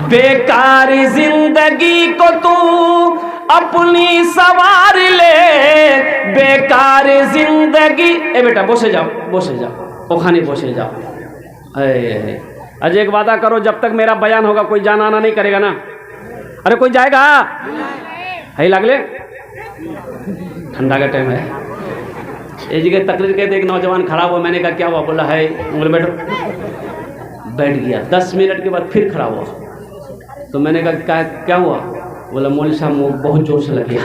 बेकार जिंदगी को तू अपनी सवार ले, बेकार जिंदगी। ए बेटा बसे जाओ, ओखाने बसे जाओ। अजय एक वादा करो, जब तक मेरा बयान होगा कोई जाना आना नहीं करेगा ना? अरे कोई जाएगा? है लागले, ठंडा का टाइम है। एक जगह तकरीर कहते एक नौजवान खड़ा हुआ, मैंने कहा क्या हुआ? बोला है, बोले बैठो। बैठ गया। 10 मिनट के बाद फिर खड़ा हुआ, तो मैंने कहा क्या हुआ? बोला मौलवी साहब वो बहुत जोर से लगे।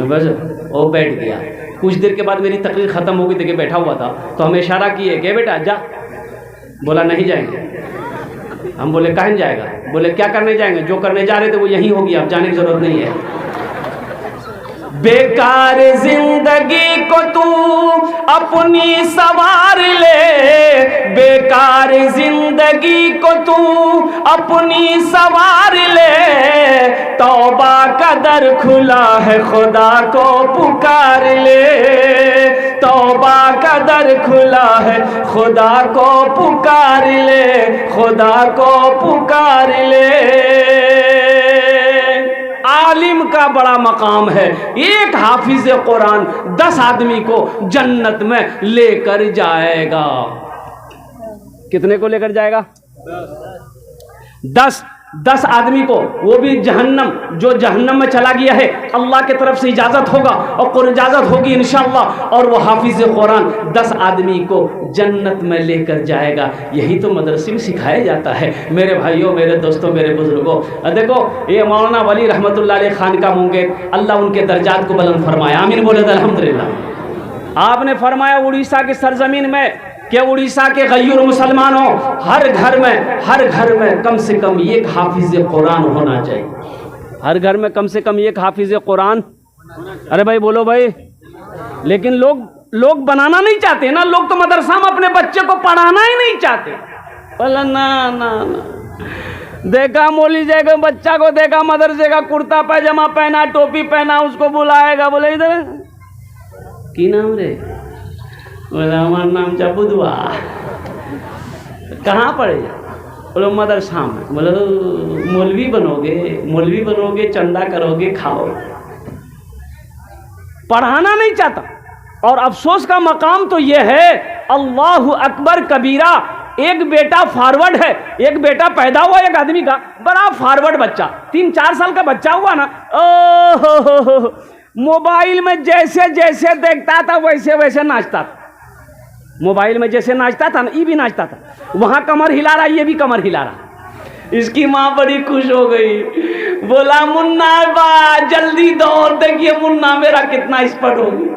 बस वो बैठ गया। कुछ देर के बाद मेरी तकरीर ख़त्म हो गई, देखिए बैठा हुआ था, तो हमें इशारा किए कि बेटा जा। बोला नहीं जाएंगे। हम बोले कहाँ जाएगा? बोले क्या करने जाएंगे? जो करने जा रहे थे वो यहीं होगी, अब जाने की ज़रूरत नहीं है। बेकार जिंदगी को तू अपनी सवार ले, बेकार जिंदगी को तू अपनी सवार ले, तौबा का दर खुला है खुदा को पुकार ले, तौबा का दर खुला है खुदा को पुकार ले, खुदा को पुकार ले। आलिम का बड़ा मकाम है, एक हाफिज कुरान 10 आदमी को जन्नत में लेकर जाएगा। कितने को लेकर जाएगा? 10 आदमी को, वो भी जहन्नम, जो जहन्नम में चला गया है, अल्लाह की तरफ से इजाज़त होगा और इजाज़त होगी इंशाअल्लाह, और वो हाफिज कुरान 10 आदमी को जन्नत में लेकर जाएगा। यही तो मदरसे में सिखाया जाता है मेरे भाइयों, मेरे दोस्तों, मेरे बुजुर्गों। देखो ये मौलाना वली रहमतुल्लाह अलैह खान का मुंगेर, अल्लाह उनके दर्जात को बुलंद फरमाया, आमीन बोले तो अल्हम्दुलिल्लाह। आपने फरमाया उड़ीसा की सरजमीन में कि उड़ीसा के गयूर मुसलमानों, हर घर में कम से कम एक हाफिज कुरान होना चाहिए। हर घर में कम से कम एक हाफिज कुरान। अरे भाई बोलो भाई। लेकिन लोग बनाना नहीं चाहते ना, लोग तो मदरसा में अपने बच्चे को पढ़ाना ही नहीं चाहते। बोला ना, देखा मौली जगह बच्चा को देखा मदरसे का कुर्ता पैजामा पहना, टोपी पहना, उसको बुलाएगा, बोले इधर की नाम रे? बोला हमारा नाम बुधवा। कहाँ पढ़ेगा? बोलो मदरसा में। बोलो मौलवी बनोगे, चंदा करोगे, खाओ। पढ़ाना नहीं चाहता। और अफसोस का मकाम तो यह है, अल्लाहु अकबर कबीरा। एक बेटा फॉरवर्ड है, एक बेटा पैदा हुआ एक आदमी का, बड़ा फॉरवर्ड बच्चा, 3-4 साल का बच्चा हुआ ना, ओह मोबाइल में जैसे जैसे देखता था वैसे वैसे नाचता था। मोबाइल में जैसे नाचता था ना, ये भी नाचता था। वहाँ कमर हिला रहा, ये भी कमर हिला रहा। इसकी माँ बड़ी खुश हो गई, बोला मुन्ना बा जल्दी दौड़, देखिए मुन्ना मेरा कितना एक्सपर्ट हो गया।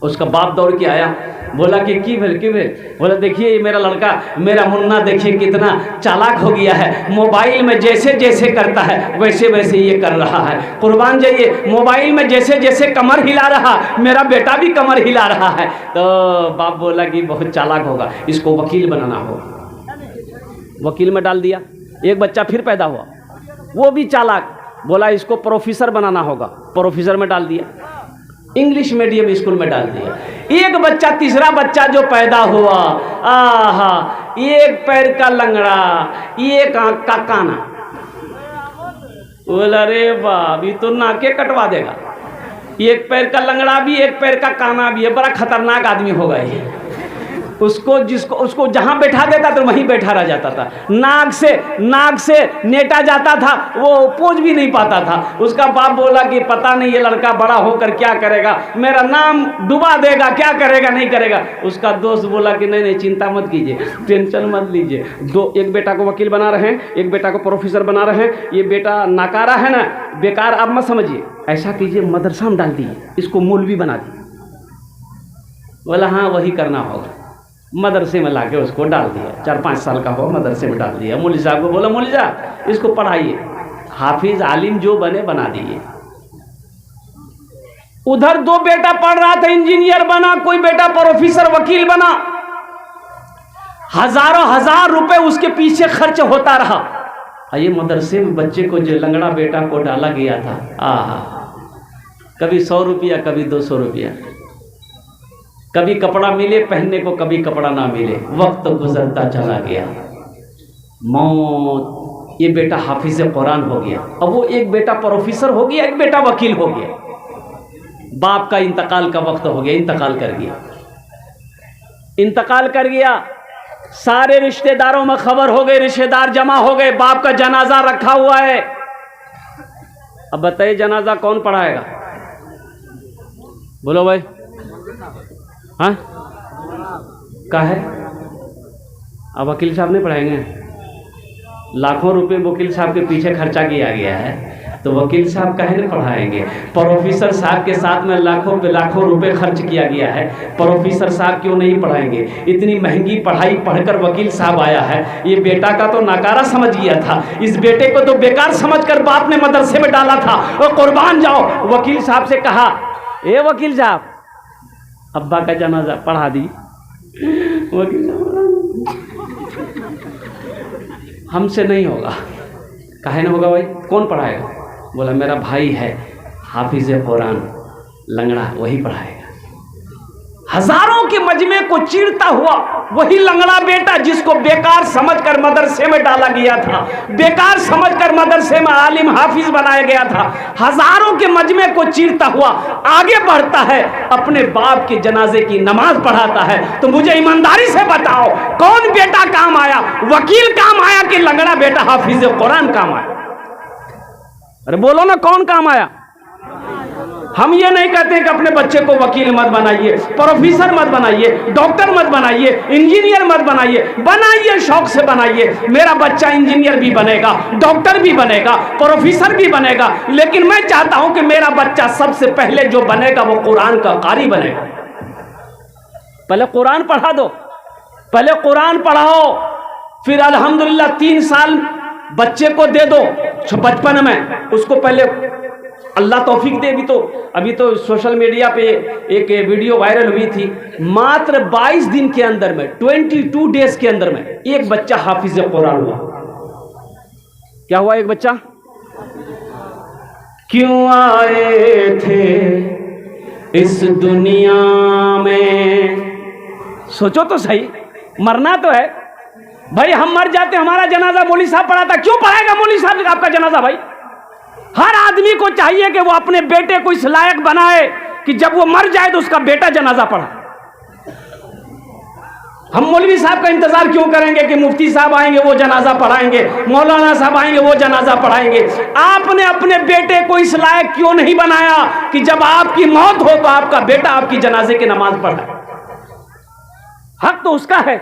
उसका बाप दौड़ के आया, बोला कि की भेल? बोला देखिए मेरा लड़का, मेरा मुन्ना देखिए कितना चालाक हो गया है, मोबाइल में जैसे जैसे करता है वैसे वैसे ये कर रहा है। कुर्बान जाइए, मोबाइल में जैसे जैसे कमर हिला रहा, मेरा बेटा भी कमर हिला रहा है। तो बाप बोला कि बहुत चालाक होगा, इसको वकील बनाना होगा। वकील में डाल दिया। एक बच्चा फिर पैदा हुआ, वो भी चालाक, बोला इसको प्रोफेसर बनाना होगा, प्रोफेसर में डाल दिया। इंग्लिश मीडियम स्कूल में डाल दिया। एक बच्चा, तीसरा बच्चा जो पैदा हुआ, आहा, एक पैर का लंगड़ा, एक आंख का काना। बोला रे बाप, ये तो नाके कटवा देगा। एक पैर का लंगड़ा भी, एक पैर का काना भी है, बड़ा खतरनाक आदमी होगा ये। उसको जहां बैठा देता तो वहीं बैठा रह जाता था। नाक से नेटा जाता था, वो पोंछ भी नहीं पाता था। उसका बाप बोला कि पता नहीं ये लड़का बड़ा होकर क्या करेगा, मेरा नाम डुबा देगा, क्या करेगा नहीं करेगा। उसका दोस्त बोला कि नहीं चिंता मत कीजिए, टेंशन मत लीजिए। एक बेटा को वकील बना रहे हैं, एक बेटा को प्रोफेसर बना रहे हैं। ये बेटा नाकारा है ना, बेकार आप मत समझिए, ऐसा कीजिए मदरसा में डाल दीजिए, इसको मौलवी बना दीजिए। बोला हाँ वही करना होगा। मदरसे में लाके उसको डाल दिया। 4-5 साल का हो, मदरसे में डाल दिया। मौलवी साहब को बोला मौलवी साहब इसको पढ़ाइए, हाफिज आलिम जो बने बना दीजिए। उधर 2 बेटा पढ़ रहा था, इंजीनियर बना, कोई बेटा प्रोफेसर वकील बना। हजारों हजार रुपए उसके पीछे खर्च होता रहा। ये मदरसे में बच्चे को जो लंगड़ा बेटा को डाला गया था, आहा, कभी 100 रुपया, कभी 200 रुपया, कभी कपड़ा मिले पहनने को, कभी कपड़ा ना मिले। वक्त गुजरता चला गया। मौत, ये बेटा हाफिज कुरान हो गया। अब वो एक बेटा प्रोफेसर हो गया, एक बेटा वकील हो गया। बाप का इंतकाल का वक्त हो गया, इंतकाल कर गया, इंतकाल कर गया। सारे रिश्तेदारों में खबर हो गई, रिश्तेदार जमा हो गए, बाप का जनाजा रखा हुआ है। अब बताइए जनाजा कौन पढ़ाएगा? बोलो भाई। हाँ क्या है? अब वकील साहब नहीं पढ़ाएंगे? लाखों रुपए वकील साहब के पीछे खर्चा किया गया है, तो वकील साहब काहे नहीं पढ़ाएंगे? प्रोफेसर साहब के साथ में लाखों पे लाखों रुपए खर्च किया गया है, प्रोफेसर साहब क्यों नहीं पढ़ाएंगे? इतनी महंगी पढ़ाई पढ़कर वकील साहब आया है, ये बेटा का तो नकारा समझ गया था, इस बेटे को तो बेकार समझकर बाप ने मदरसे में डाला था, और कुर्बान जाओ। वकील साहब से कहा, ए वकील साहब, अब्बा का जनाजा पढ़ा दी। वकील साहब, हमसे नहीं होगा। काहे नहीं होगा भाई? कौन पढ़ाएगा? बोला मेरा भाई है हाफिज कुरान लंगड़ा, वही पढ़ाएगा। हजारों के मजमे को चीरता हुआ वही लंगड़ा बेटा जिसको बेकार समझकर मदरसे में डाला गया था, बेकार समझकर मदरसे में आलिम हाफिज बनाया गया था, हजारों के मजमे को चीरता हुआ आगे बढ़ता है, अपने बाप के जनाजे की नमाज पढ़ाता है। तो मुझे ईमानदारी से बताओ, कौन बेटा काम आया? वकील काम आया कि लंगड़ा बेटा हाफिज कुरान काम आया? अरे बोलो ना, कौन काम आया? हम ये नहीं कहते कि अपने बच्चे को वकील मत बनाइए, प्रोफेसर मत बनाइए, डॉक्टर मत बनाइए, इंजीनियर मत बनाइए। बनाइए, शौक से बनाइए। मेरा बच्चा इंजीनियर भी बनेगा, डॉक्टर भी बनेगा, प्रोफेसर भी बनेगा, लेकिन मैं चाहता हूं कि मेरा बच्चा सबसे पहले जो बनेगा वो कुरान का कारी बनेगा। पहले कुरान पढ़ा दो, पहले कुरान पढ़ाओ, फिर अल्हम्दुलिल्लाह 3 साल बच्चे को दे दो बचपन में, उसको पहले अल्लाह तौफीक दे। अभी तो सोशल मीडिया पे एक वीडियो वायरल हुई थी, मात्र 22 दिन के अंदर में, 22 डेज के अंदर में एक बच्चा हाफिज कुरान हुआ। क्या हुआ? एक बच्चा। क्यों आए थे इस दुनिया में? सोचो तो सही, मरना तो है भाई। हम मर जाते, हमारा जनाजा मौलवी साहब पढ़ाता, क्यों पढ़ाएगा मौलवी साहब आपका जनाजा? भाई हर आदमी को चाहिए कि वो अपने बेटे को इस लायक बनाए कि जब वो मर जाए तो उसका बेटा जनाजा पढ़ा। हम मौलवी साहब का इंतजार क्यों करेंगे कि मुफ्ती साहब आएंगे वो जनाजा पढ़ाएंगे, मौलाना साहब आएंगे वो जनाजा पढ़ाएंगे? आपने अपने बेटे को इस लायक क्यों नहीं बनाया कि जब आपकी मौत हो तो आपका बेटा आपकी जनाजे की नमाज पढ़ाए? हक तो उसका है।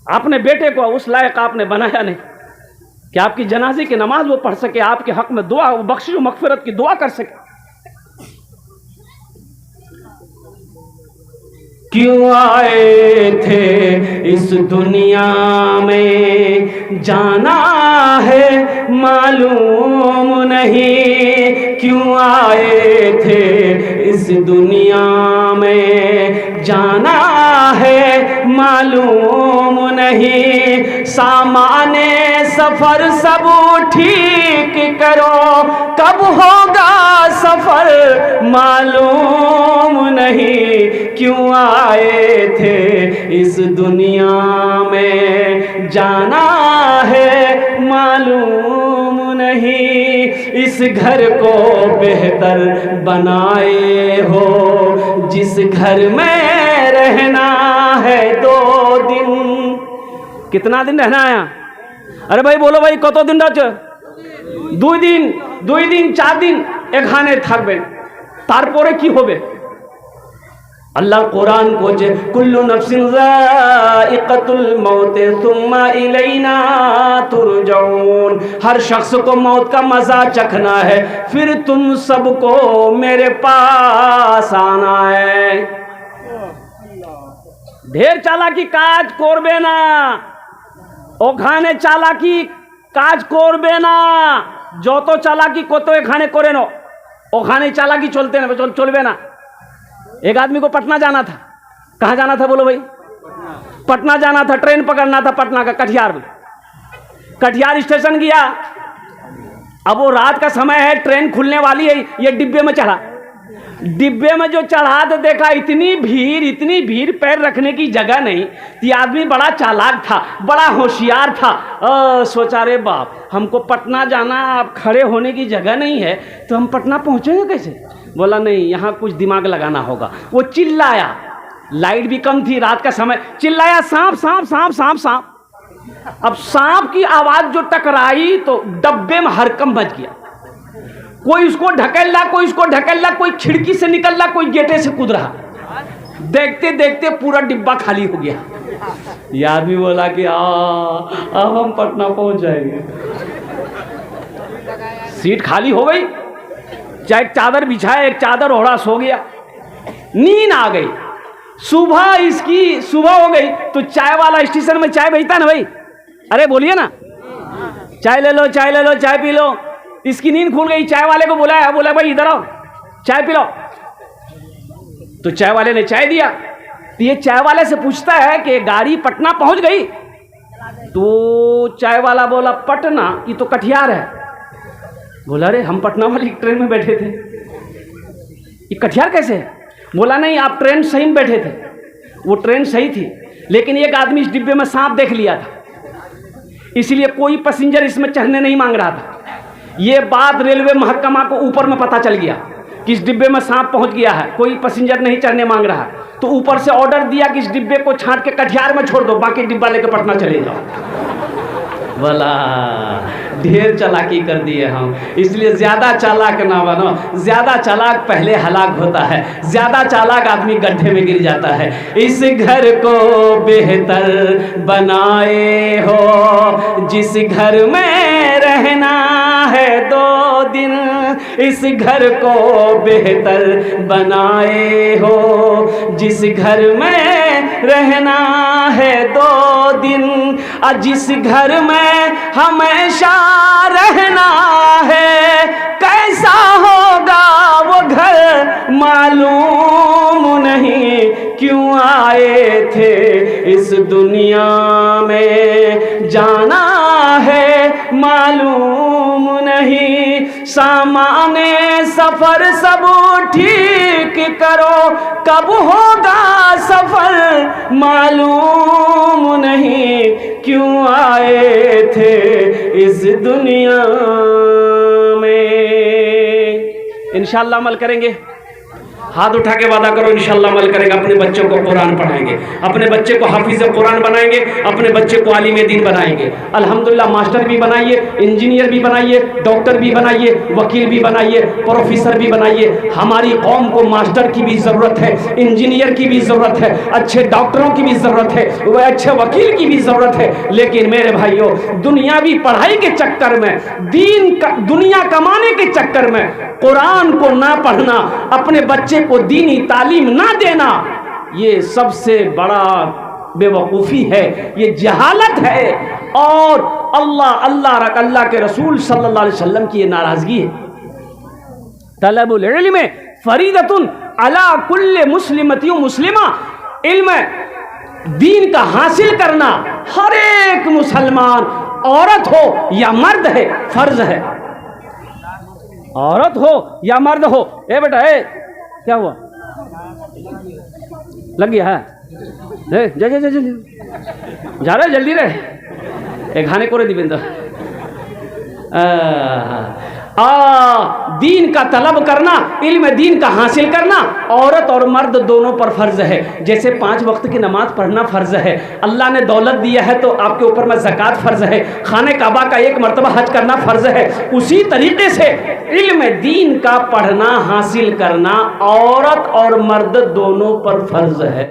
आपने बेटे को उस लायक आपने बनाया नहीं कि आपकी जनाजे की नमाज वो पढ़ सके, आपके हक में दुआ, बख्शिश मगफिरत की दुआ कर सके। क्यों आए थे इस दुनिया में, जाना है मालूम नहीं। क्यों आए थे इस दुनिया में, जाना है मालूम नहीं। सामाने सफर सब ठीक करो, कब होगा सफर मालूम नहीं। क्यों आए थे इस दुनिया में, जाना है मालूम नहीं। इस घर को बेहतर बनाए हो, जिस घर में रहना है 2 दिन। कितना दिन रहना है? अरे भाई बोलो भाई, कत दिन रह? 2 दिन, 2 दिन 4 दिन एखाने থাকবে, তারপরে কি হবে? अल्लाह कुरान को जे कुल्लु नफ्सिन ज़ाइक़तुल मौत सुम्मा इलैना तुरजाऊन, हर शख्स को मौत का मजा चखना है, फिर तुम सबको मेरे पास आना है। ढेर चालाकी काज करबे ना, ওখানে চালাকি কাজ করবে না। যত চালাকি কত এখানে করে নো, ওখানে चालाकी चलबे ना। एक आदमी को पटना जाना था। कहाँ जाना था बोलो भाई? पटना जाना था, ट्रेन पकड़ना था पटना का, कटिहार में। कटिहार स्टेशन गया, अब वो रात का समय है, ट्रेन खुलने वाली है, ये डिब्बे में चढ़ा। डिब्बे में जो चढ़ा तो देखा इतनी भीड़, पैर रखने की जगह नहीं। ये आदमी बड़ा चालाक था, बड़ा होशियार था। सोचा रे बाप, हमको पटना जाना, अब खड़े होने की जगह नहीं है तो हम पटना पहुँचेंगे कैसे? बोला नहीं, यहाँ कुछ दिमाग लगाना होगा। वो चिल्लाया, लाइट भी कम थी, रात का समय, चिल्लाया सांप सांप सांप सांप सांप। अब सांप की आवाज़ जो टकराई तो डब्बे में हरकम मच गया। कोई उसको ढकेल रहा, कोई उसको ढकेल रहा, कोई खिड़की से निकल रहा, कोई गेटे से कूद रहा। देखते देखते पूरा डिब्बा खाली हो गया। ये आदमी बोला कि अब हम पटना पहुंच जाएंगे। सीट खाली हो गई, चाहे एक चादर बिछाया, एक चादर ओढ़ा, सो गया। नींद आ गई। सुबह हो गई तो चाय वाला स्टेशन में चाय भेजता ना भाई, अरे बोलिए ना, चाय ले लो, चाय ले लो, चाय पी लो। इसकी नींद खुल गई, चाय वाले को बुलाया, बोला भाई इधर आओ, चाय पी लो। तो चाय वाले ने चाय दिया। तो ये चाय वाले से पूछता है कि गाड़ी पटना पहुंच गई? तो चाय वाला बोला पटना, ये तो कटिहार है। बोला अरे हम पटना वाली ट्रेन में बैठे थे, ये कटिहार कैसे है? बोला नहीं, आप ट्रेन सही में बैठे थे, वो ट्रेन सही थी, लेकिन एक आदमी इस डिब्बे में सांप देख लिया था, इसलिए कोई पैसेंजर इसमें चढ़ने नहीं मांग रहा था। ये बात रेलवे महकमा को ऊपर में पता चल गया कि इस डिब्बे में सांप पहुंच गया है, कोई पैसेंजर नहीं चढ़ने मांग रहा। तो ऊपर से ऑर्डर दिया कि इस डिब्बे को छांट के कटिहार में छोड़ दो, बाकी डिब्बा लेकर पटना चले जाओ। बोला ढेर चालाकी कर दिए हम, इसलिए ज़्यादा चालाक ना बनो। ज़्यादा चालाक पहले हलाक होता है, ज़्यादा चालाक आदमी गड्ढे में गिर जाता है। इस घर को बेहतर बनाए हो, जिस घर में रहना है 2 दिन, इस घर को बेहतर बनाए हो, जिस घर में रहना है 2 दिन, और जिस घर में हमेशा रहना है, कैसा होगा वो घर मालूम नहीं, क्यों आए थे इस दुनिया में, जाना है मालूम नहीं। सामाने सफर सब ठीक करो, कब होगा सफर मालूम नहीं, क्यों आए थे इस दुनिया में। इंशाअल्लाह अमल करेंगे, हाथ उठा के वादा करो इंशाअल्लाह अमल करेंगे। अपने बच्चों को कुरान पढ़ाएंगे, अपने बच्चे को हाफिज कुरान बनाएंगे, अपने बच्चे को आलिम दीन बनाएंगे। अल्हम्दुलिल्लाह मास्टर भी बनाइए, इंजीनियर भी बनाइए, डॉक्टर भी बनाइए, वकील भी बनाइए, प्रोफेसर भी बनाइए। हमारी कौम को मास्टर की भी ज़रूरत है, इंजीनियर की भी ज़रूरत है, अच्छे डॉक्टरों की भी ज़रूरत है, वह अच्छे वकील की भी ज़रूरत है। लेकिन मेरे भाइयों, दुनियावी पढ़ाई के चक्कर में, दुनिया कमाने के चक्कर में कुरान को ना पढ़ना, अपने बच्चे को दीनी तालीम ना देना, ये सबसे बड़ा बेवकूफ़ी है, ये जहालत है। और अल्लाह के रसूल सल्लल्लाहु अलैहि वसल्लम की ये नाराज़गी है। तलबुल इल्म फरीदतुन अला कुल्ले मुस्लिमती मुस्लिमा, इल्म दीन का हासिल करना हर एक मुसलमान, औरत हो या मर्द है, फर्ज है। औरत हो या मर्द हो। ए बेटा, ए क्या हुआ, लग गया है? जा जा जा जा जा रहे, जल्दी रहे, एक खाने को रे दिवेंद्र। दीन का तलब करना, इल्म दीन का हासिल करना औरत और मर्द दोनों पर फर्ज है। जैसे 5 वक्त की नमाज पढ़ना फर्ज है, अल्लाह ने दौलत दिया है तो आपके ऊपर में ज़कात फर्ज है, खाने काबा का 1 मरतबा हज करना फर्ज है, उसी तरीके से इल्म दीन का पढ़ना हासिल करना औरत और मर्द दोनों पर फर्ज है।